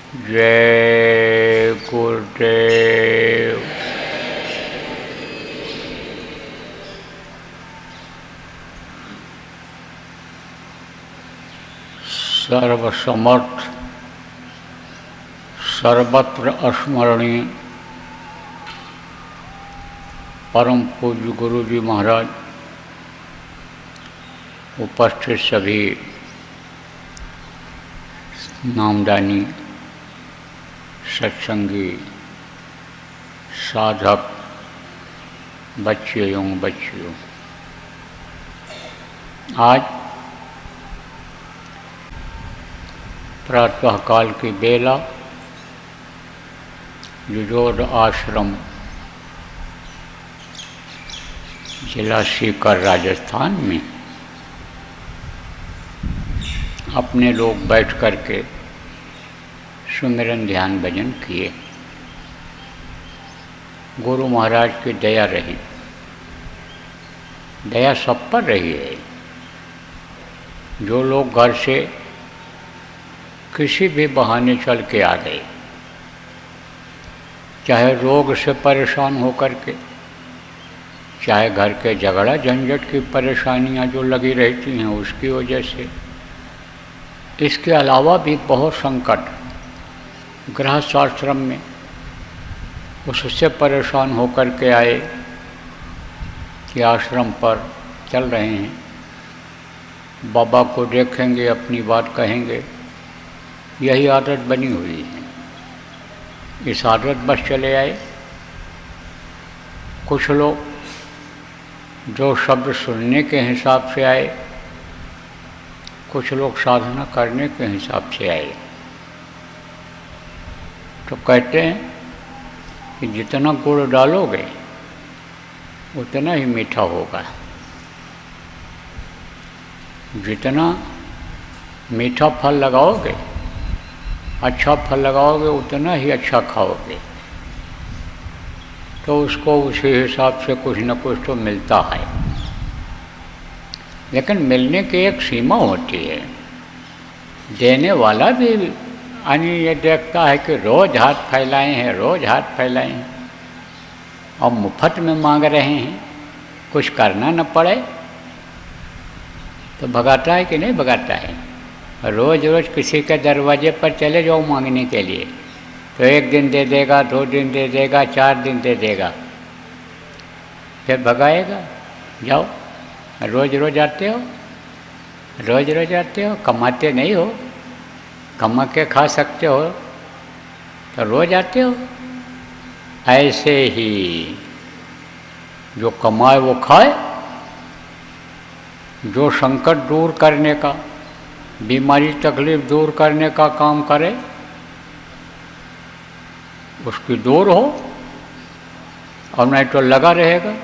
जय गुरुदेव। सर्वसमर्थ सर्वत्र स्मरणीय परम पूज्य गुरु जी महाराज, उपस्थित सभी नामदानी सत्संगी साधक बच्चे एवं बच्चियों, आज प्रातःकाल की बेला जुजोड़ आश्रम, जिला सीकर, राजस्थान में अपने लोग बैठ कर के सुमिरन ध्यान भजन किए। गुरु महाराज की दया रही, दया सब पर रही है। जो लोग घर से किसी भी बहाने चल के आ गए, चाहे रोग से परेशान होकर के, चाहे घर के झगड़ा झंझट की परेशानियां जो लगी रहती हैं उसकी वजह से, इसके अलावा भी बहुत संकट गृहस्थाश्रम में उससे परेशान होकर के आए कि आश्रम पर चल रहे हैं, बाबा को देखेंगे, अपनी बात कहेंगे, यही आदत बनी हुई है। इस आदत बस चले आए। कुछ लोग जो शब्द सुनने के हिसाब से आए, कुछ लोग साधना करने के हिसाब से आए। तो कहते हैं कि जितना गुड़ डालोगे उतना ही मीठा होगा, जितना मीठा फल लगाओगे, अच्छा फल लगाओगे, उतना ही अच्छा खाओगे। तो उसको उसी हिसाब से कुछ न कुछ तो मिलता है, लेकिन मिलने की एक सीमा होती है। देने वाला भी यानी ये देखता है कि रोज़ हाथ फैलाए हैं, रोज़ हाथ फैलाए हैं और मुफ्त में मांग रहे हैं, कुछ करना न पड़े, तो भगाता है कि नहीं भगाता है। रोज़ रोज़ किसी के दरवाजे पर चले जाओ मांगने के लिए, तो एक दिन दे देगा, 2 दिन दे देगा, 4 दिन दे देगा, फिर भगाएगा। जाओ, रोज़ रोज़ आते हो, रोज़ रोज़ आते हो, कमाते नहीं हो, कमा के खा सकते हो तो रोज़ आते हो। ऐसे ही जो कमाए वो खाए, जो संकट दूर करने का, बीमारी तकलीफ दूर करने का काम करे, उसकी दूर हो, और नहीं तो लगा रहेगा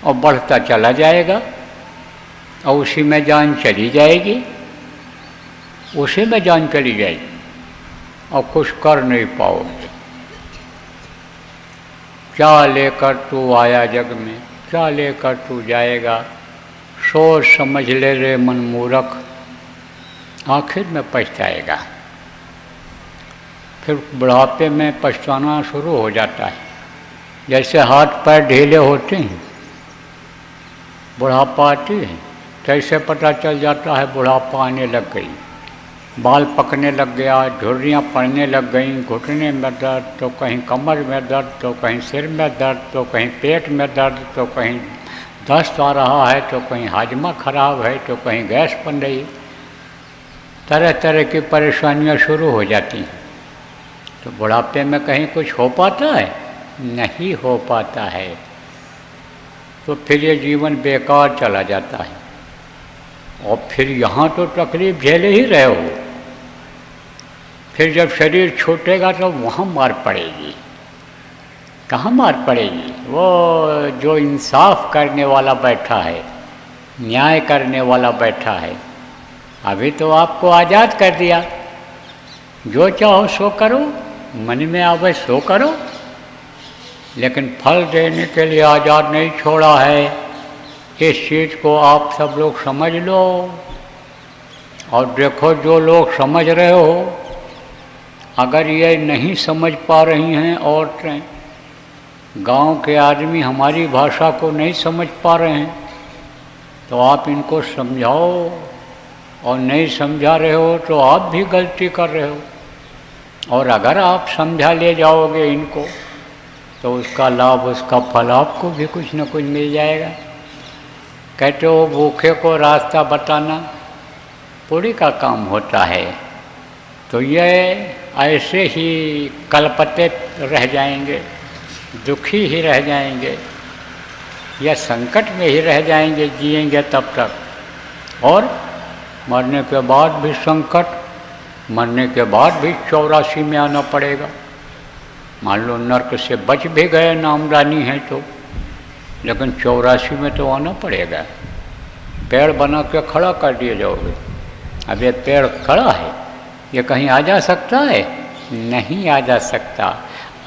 और बढ़ता चला जाएगा और उसी में जान चली जाएगी, उसी में जान चली जाएगी और कुछ कर नहीं पाओगे। क्या लेकर तू आया जग में, क्या लेकर तू जाएगा, सोच समझ ले रे मन मूर्ख, आखिर में पछताएगा। फिर बुढ़ापे में पछताना शुरू हो जाता है। जैसे हाथ पैर ढीले होते हैं, बुढ़ापा आती है, कैसे पता चल जाता है बुढ़ापा आने लग गई, बाल पकने लग गया, झुर्रियाँ पड़ने लग गईं, घुटने में दर्द, तो कहीं कमर में दर्द, तो कहीं सिर में दर्द, तो कहीं पेट में दर्द, तो कहीं दस्त आ रहा है, तो कहीं हाजमा खराब है, तो कहीं गैस बन रही, तरह तरह की परेशानियाँ शुरू हो जाती हैं। तो बुढ़ापे में कहीं कुछ हो पाता है? नहीं हो पाता है। तो फिर ये जीवन बेकार चला जाता है और फिर यहाँ तो तकलीफ झेले ही रहे हो, फिर जब शरीर छूटेगा तो वहाँ मार पड़ेगी। कहाँ मार पड़ेगी? वो जो इंसाफ करने वाला बैठा है, न्याय करने वाला बैठा है, अभी तो आपको आज़ाद कर दिया, जो चाहो सो करो, मन में आवे सो करो, लेकिन फल देने के लिए आज़ाद नहीं छोड़ा है। इस चीज़ को आप सब लोग समझ लो। और देखो, जो लोग समझ रहे हो अगर ये नहीं समझ पा रही हैं औरतें, गांव के आदमी हमारी भाषा को नहीं समझ पा रहे हैं, तो आप इनको समझाओ, और नहीं समझा रहे हो तो आप भी गलती कर रहे हो। और अगर आप समझा ले जाओगे इनको तो उसका लाभ, उसका फल आपको भी कुछ न कुछ मिल जाएगा। कहते हो भूखे को रास्ता बताना पूरी का काम होता है। तो ये ऐसे ही कलपते रह जाएंगे, दुखी ही रह जाएंगे, या संकट में ही रह जाएंगे, जिएंगे तब तक। और मरने के बाद भी संकट, मरने के बाद भी 84 में आना पड़ेगा। मान लो नर्क से बच भी गए, नामदानी है तो, लेकिन 84 में तो आना पड़ेगा। पेड़ बना के खड़ा कर दिए जाओगे। अब ये पेड़ खड़ा है, ये कहीं आ जा सकता है? नहीं आ जा सकता।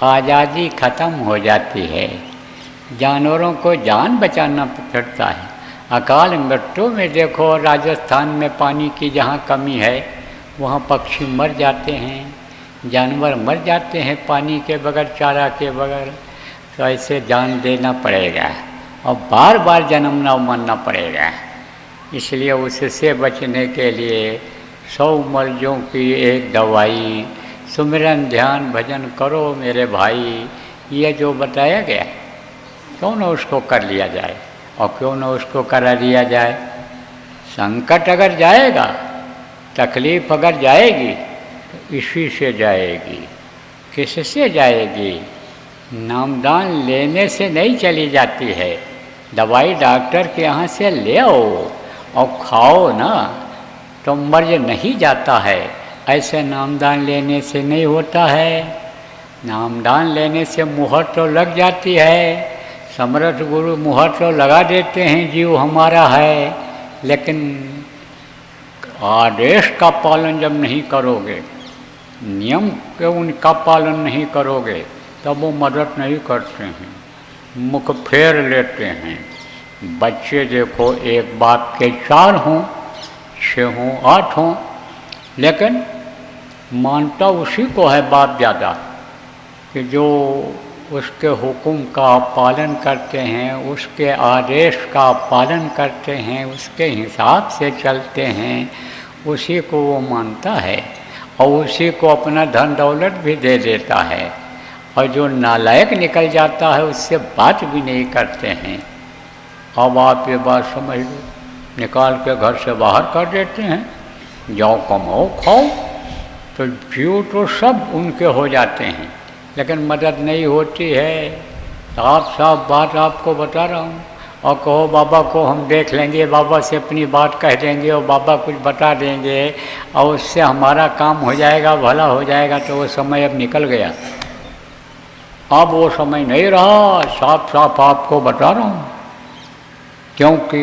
आज़ादी खत्म हो जाती है। जानवरों को जान बचाना पड़ता है। अकाल मृत्यु में देखो, राजस्थान में पानी की जहाँ कमी है वहाँ पक्षी मर जाते हैं, जानवर मर जाते हैं पानी के बगैर, चारा के बगैर। तो ऐसे जान देना पड़ेगा और बार बार जन्मना मरना पड़ेगा। इसलिए उससे बचने के लिए 100 मर्जों की एक दवाई, सुमिरन ध्यान भजन करो मेरे भाई। ये जो बताया गया, क्यों न उसको कर लिया जाए, और क्यों न उसको करा दिया जाए। संकट अगर जाएगा, तकलीफ अगर जाएगी, तो इसी से जाएगी। किससे जाएगी? नामदान लेने से नहीं चली जाती है। दवाई डॉक्टर के यहाँ से ले आओ और खाओ ना, तो मर्ज नहीं जाता है। ऐसे नामदान लेने से नहीं होता है। नामदान लेने से मुहर तो लग जाती है। समर्थ गुरु मुहर तो लगा देते हैं, जीव हमारा है, लेकिन आदेश का पालन जब नहीं करोगे, नियम के उनका पालन नहीं करोगे, तब वो मदद नहीं करते हैं, मुख फेर लेते हैं। बच्चे देखो, एक बाप के 4 हों, 6 हों, 8 हों, लेकिन मानता उसी को है बाप ज़्यादा, कि जो उसके हुक्म का पालन करते हैं, उसके आदेश का पालन करते हैं, उसके हिसाब से चलते हैं, उसी को वो मानता है और उसी को अपना धन दौलत भी दे देता है। और जो नालायक निकल जाता है उससे बात भी नहीं करते हैं। अब आप ये बात समझ लो, निकाल के घर से बाहर कर देते हैं, जाओ कमाओ खाओ, तो जीव तो सब उनके हो जाते हैं, लेकिन मदद नहीं होती है। साफ साफ बात आपको बता रहा हूँ। और कहो बाबा को हम देख लेंगे, बाबा से अपनी बात कह देंगे और बाबा कुछ बता देंगे और उससे हमारा काम हो जाएगा, भला हो जाएगा, तो वो समय अब निकल गया। अब वो समय नहीं रहा। साफ साफ आपको बता रहा हूँ, क्योंकि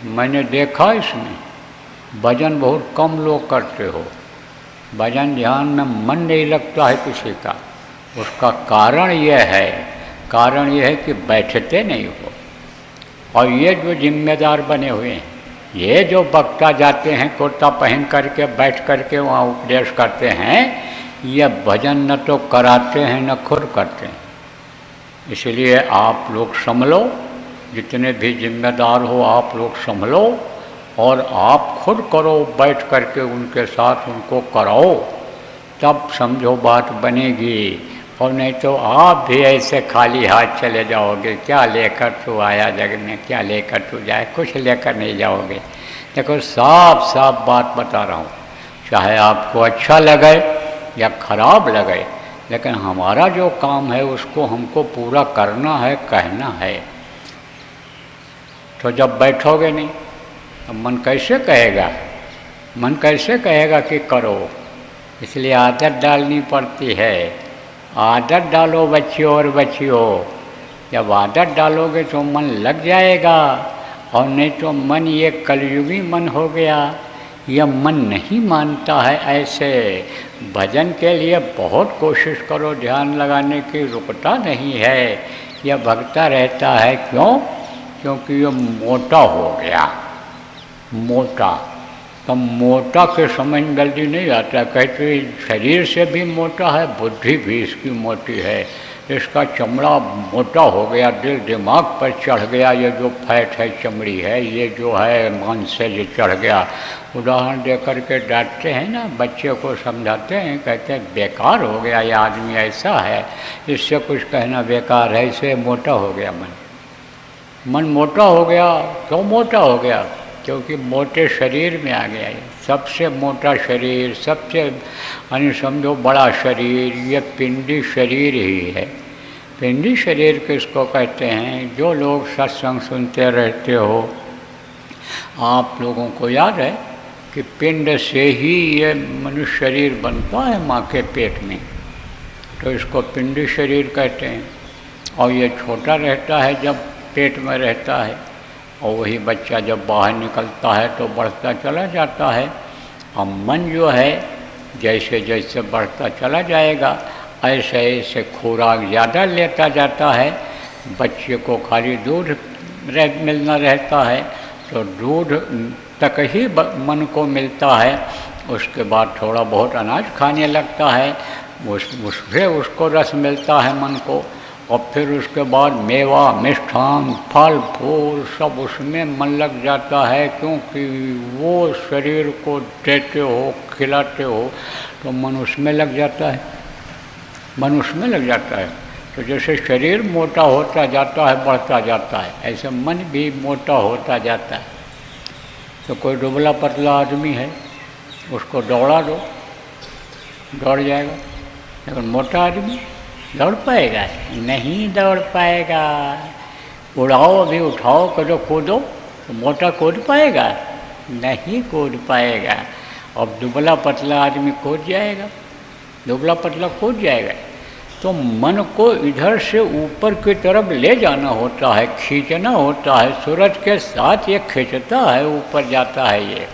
मैंने देखा इसमें भजन बहुत कम लोग करते हो। भजन ध्यान में मन नहीं लगता है किसी का। उसका कारण यह है कि बैठते नहीं हो। और ये जो जिम्मेदार बने हुए हैं, ये जो वक्ता जाते हैं कुर्ता पहन करके बैठ करके वहाँ उपदेश करते हैं, ये भजन न तो कराते हैं न खुद करते हैं। इसलिए आप लोग संभलो, जितने भी जिम्मेदार हो आप लोग संभलो और आप खुद करो, बैठ करके उनके साथ उनको कराओ, तब समझो बात बनेगी। और नहीं तो आप भी ऐसे खाली हाथ चले जाओगे। क्या लेकर तू आया जग में, क्या लेकर तू जाए? कुछ लेकर नहीं जाओगे। देखो साफ साफ बात बता रहा हूँ, चाहे आपको अच्छा लगे या खराब लगे, लेकिन हमारा जो काम है उसको हमको पूरा करना है, कहना है। तो जब बैठोगे नहीं तो मन कैसे कहेगा? मन कैसे कहेगा कि करो? इसलिए आदत डालनी पड़ती है। आदत डालो बच्चियों और बच्चियों। जब आदत डालोगे तो मन लग जाएगा, और नहीं तो मन ये कलयुगी मन हो गया। यह मन नहीं मानता है। ऐसे भजन के लिए बहुत कोशिश करो ध्यान लगाने की, रुकता नहीं है, यह भगता रहता है। क्यों? क्योंकि ये मोटा हो गया। मोटा तो मोटा के समझ में जल्दी नहीं आता, कहते शरीर से भी मोटा है, बुद्धि भी इसकी मोटी है, इसका चमड़ा मोटा हो गया, दिल दिमाग पर चढ़ गया, ये जो फैट है चमड़ी है, ये जो है मांस से ये चढ़ गया। उदाहरण दे करके डांटते हैं ना, बच्चे को समझाते हैं, कहते हैं बेकार हो गया ये आदमी, ऐसा है, इससे कुछ कहना बेकार है, इसे मोटा हो गया मन मोटा हो गया। क्यों मोटा हो गया? क्योंकि मोटे शरीर में आ गया ये। सबसे मोटा शरीर, सबसे यानी समझो बड़ा शरीर, ये पिंडी शरीर ही है। पिंडी शरीर किसको कहते हैं? जो लोग सत्संग सुनते रहते हो, आप लोगों को याद है कि पिंड से ही ये मनुष्य शरीर बनता है माँ के पेट में, तो इसको पिंडी शरीर कहते हैं। और ये छोटा रहता है जब पेट में रहता है, और वही बच्चा जब बाहर निकलता है तो बढ़ता चला जाता है। और मन जो है जैसे जैसे बढ़ता चला जाएगा, ऐसे ऐसे खुराक ज़्यादा लेता जाता है। बच्चे को खाली दूध मिलना रहता है, तो दूध तक ही मन को मिलता है। उसके बाद थोड़ा बहुत अनाज खाने लगता है, उससे उसको रस मिलता है मन को। और फिर उसके बाद मेवा, मिष्ठान, फल फूल सब उसमें मन लग जाता है, क्योंकि वो शरीर को देते हो, खिलाते हो, तो मन उसमें लग जाता है, मन उसमें लग जाता है। तो जैसे शरीर मोटा होता जाता है, बढ़ता जाता है, ऐसे मन भी मोटा होता जाता है। तो कोई दुबला पतला आदमी है, उसको दौड़ा दो, दौड़ जाएगा। लेकिन मोटा आदमी दौड़ पाएगा? नहीं दौड़ पाएगा। उड़ाओ, अभी उठाओ, करो, कूदो, तो मोटा कूद पाएगा? नहीं कूद पाएगा। अब दुबला पतला आदमी कूद जाएगा, दुबला पतला कूद जाएगा। तो मन को इधर से ऊपर की तरफ ले जाना होता है, खींचना होता है, सूरज के साथ ये खींचता है, ऊपर जाता है ये।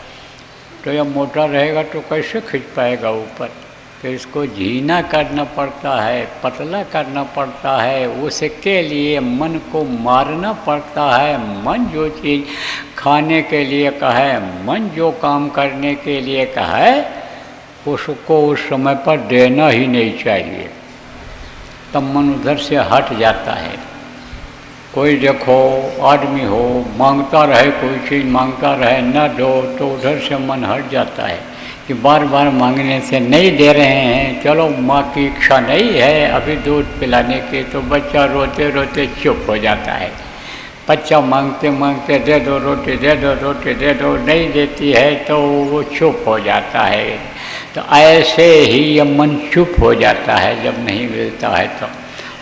तो यह मोटा रहेगा तो कैसे खींच पाएगा ऊपर? तो इसको झीना करना पड़ता है, पतला करना पड़ता है। उसके लिए मन को मारना पड़ता है। मन जो चीज़ खाने के लिए कहे, मन जो काम करने के लिए कहे, उसको उस समय पर देना ही नहीं चाहिए, तब मन उधर से हट जाता है। कोई देखो आदमी हो, मांगता रहे, कोई चीज़ मांगता रहे, न दो, तो उधर से मन हट जाता है कि बार बार मांगने से नहीं दे रहे हैं, चलो माँ की इच्छा नहीं है अभी दूध पिलाने की, तो बच्चा रोते रोते चुप हो जाता है। बच्चा मांगते मांगते दे दो रोटी, दे दो रोटी, दे दो, नहीं देती है तो वो चुप हो जाता है। तो ऐसे ही ये मन चुप हो जाता है जब नहीं मिलता है तो।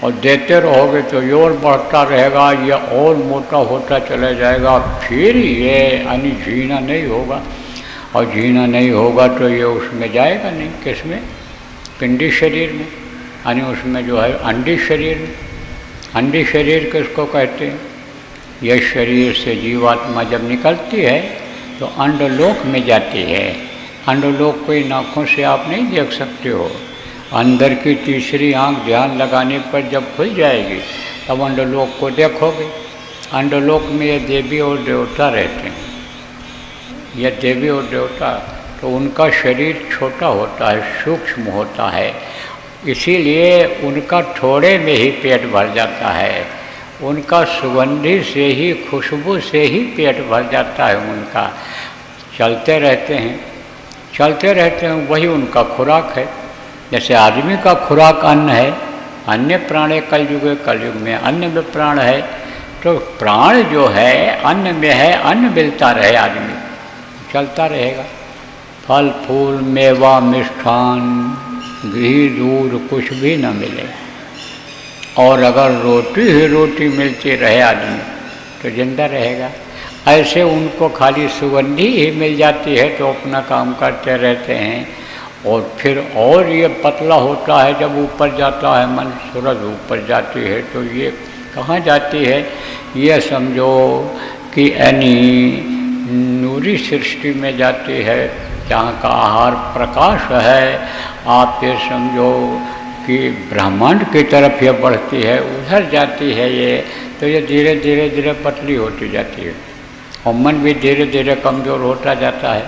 और देते रहोगे तो ये और बढ़ता रहेगा, ये और मोटा होता चला जाएगा, फिर ये यानी जीना नहीं होगा। और जीना नहीं होगा तो ये उसमें जाएगा नहीं, किसमें? पिंडी शरीर में, यानी उसमें जो है अंडी शरीर में। अंडी शरीर किसको कहते हैं? यह शरीर से जीवात्मा जब निकलती है तो अंडलोक में जाती है। अंडलोक कोई आँखों से आप नहीं देख सकते हो, अंदर की तीसरी आँख ध्यान लगाने पर जब खुल जाएगी तब अंडलोक को देखोगे। अंडलोक में ये देवी और देवता रहते हैं। यह देवी और देवता, तो उनका शरीर छोटा होता है, सूक्ष्म होता है, इसीलिए उनका थोड़े में ही पेट भर जाता है। उनका सुगंधी से ही, खुशबू से ही पेट भर जाता है उनका। चलते रहते हैं, चलते रहते हैं, वही उनका खुराक है। जैसे आदमी का खुराक अन्न है, अन्य प्राण कलयुग में अन्न में प्राण है, तो प्राण जो है अन्न में है, अन्न मिलता रहे, आदमी चलता रहेगा। फल फूल, मेवा, मिष्ठान, घी, दूध कुछ भी न मिले, और अगर रोटी ही रोटी मिलती रहे आदमी तो जिंदा रहेगा। ऐसे उनको खाली सुगंधी ही मिल जाती है तो अपना काम करते रहते हैं। और फिर और ये पतला होता है जब ऊपर जाता है मन, सूरज ऊपर जाती है तो ये कहाँ जाती है? ये समझो कि यानी नूरी सृष्टि में जाती है, जहाँ का आहार प्रकाश है। आप ये समझो कि ब्रह्मांड की तरफ ये बढ़ती है, उधर जाती है ये, तो ये धीरे धीरे धीरे पतली होती जाती है। और मन भी धीरे धीरे कमज़ोर होता जाता है।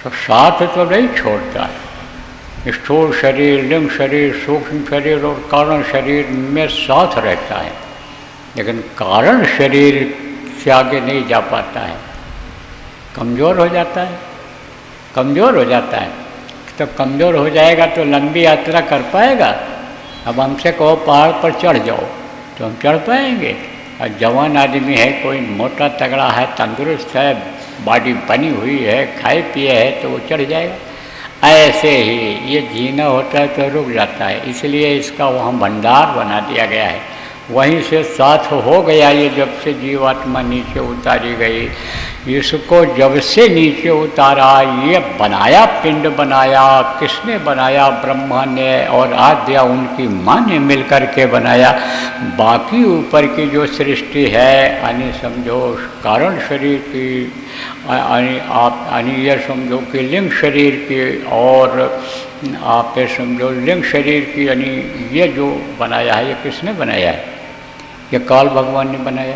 तो साथ तो नहीं छोड़ता है। स्थूल शरीर, लिंग शरीर, सूक्ष्म शरीर और कारण शरीर में साथ रहता है, लेकिन कारण शरीर से आगे नहीं जा पाता है, कमज़ोर हो जाता है, कमज़ोर हो जाता है। तो कमज़ोर हो जाएगा तो लंबी यात्रा कर पाएगा। अब हमसे कहो पहाड़ पर चढ़ जाओ तो हम चढ़ पाएंगे? और जवान आदमी है, कोई मोटा तगड़ा है, तंदुरुस्त है, बॉडी बनी हुई है, खाए पिए है, तो वो चढ़ जाएगा। ऐसे ही ये जीना होता है तो रुक जाता है, इसलिए इसका वहाँ भंडार बना दिया गया है। वहीं से साथ हो गया ये, जब से जीवात्मा नीचे उतारी गई। इसको जब से नीचे उतारा, ये बनाया, पिंड बनाया, किसने बनाया? ब्रह्मा ने और आद्या उनकी माँ ने मिलकर के बनाया। बाकी ऊपर की जो सृष्टि है, यानी समझो कारण शरीर की, यानी ये समझो कि लिंग शरीर की, और आप ये समझो लिंग शरीर की, यानी ये जो बनाया है, ये किसने बनाया है? ये काल भगवान ने बनाया।